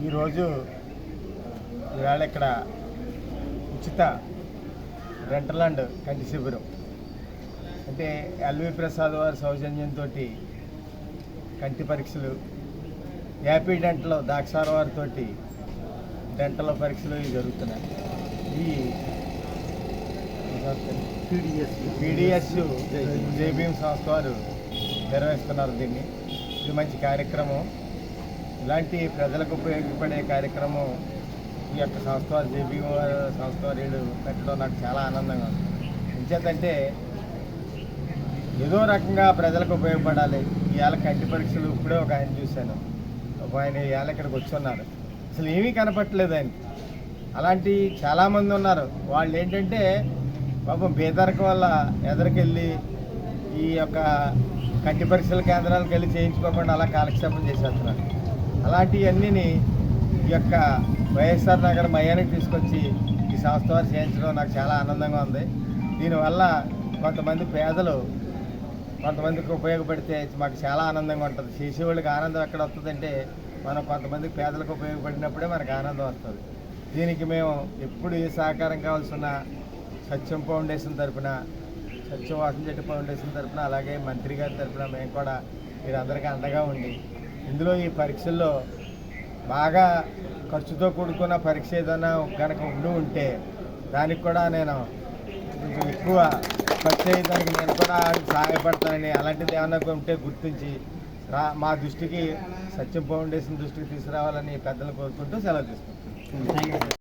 ఈరోజు ఇవాళ ఇక్కడ ఉచిత డెంటల్ అండ్ కంటి శిబిరం అంటే ఎల్వి ప్రసాద్ వారి సౌజన్యంతో కంటి పరీక్షలు, హ్యాపీ డెంటల్ దాక్షార వారితో డెంటల్ పరీక్షలు జరుగుతున్నాయి. ఈ పీడిఎస్ జేబీఎం సంస్థ వారు నిర్వహిస్తున్నారు. దీన్ని ఇది మంచి కార్యక్రమం. ఇలాంటి ప్రజలకు ఉపయోగపడే కార్యక్రమం ఈ యొక్క సంస్థ వారు జేబీఎం సంస్థ వారు పెట్టడం నాకు చాలా ఆనందంగా ఉంది. ఎంచేతంటే ఏదో రకంగా ప్రజలకు ఉపయోగపడాలి. ఇవాళ కంటి పరీక్షలు ఇప్పుడే ఒక ఆయన చూశాను, ఒక ఆయన ఇవాళ ఇక్కడికి వచ్చి ఉన్నారు, అసలు ఏమీ కనపట్టలేదు ఆయనకి. అలాంటి చాలామంది ఉన్నారు. వాళ్ళు ఏంటంటే పాపం బేదరిక వల్ల ఎదరికెళ్ళి ఈ యొక్క కంటి పరీక్షల కేంద్రాలకు వెళ్ళి చేయించుకోకుండా అలా కాలక్షేపం చేసేస్తున్నారు. అలాంటివన్నీ ఈ యొక్క వైఎస్ఆర్ నగర్ మయానికి తీసుకొచ్చి ఈ సంస్థ వారు చేయించడం నాకు చాలా ఆనందంగా ఉంది. దీనివల్ల కొంతమంది పేదలు కొంతమందికి ఉపయోగపడితే మాకు చాలా ఆనందంగా ఉంటుంది. చేసేవాళ్ళకి ఆనందం ఎక్కడ వస్తుందంటే మనం కొంతమందికి పేదలకు ఉపయోగపడినప్పుడే మనకు ఆనందం వస్తుంది. దీనికి మేము ఎప్పుడు ఏ సహకారం కావాల్సిన సత్యం ఫౌండేషన్ తరఫున, సత్యం వాసంచెట్టి ఫౌండేషన్ తరఫున, అలాగే మంత్రి గారి తరఫున మేము కూడా మీరందరికీ అండగా ఉండి ఇందులో ఈ పరీక్షల్లో బాగా ఖర్చుతో కూడుకున్న పరీక్ష ఏదైనా కనుక ఉంటే దానికి కూడా నేను కొంచెం ఎక్కువ ఖర్చు అయ్యేదానికి నేను కూడా సహాయపడతానని, అలాంటిది ఏమన్నా ఉంటే గుర్తించి మా దృష్టికి సత్యం ఫౌండేషన్ దృష్టికి తీసుకురావాలని పెద్దలు కోరుకుంటూ సెలవు తీసుకుంటాను.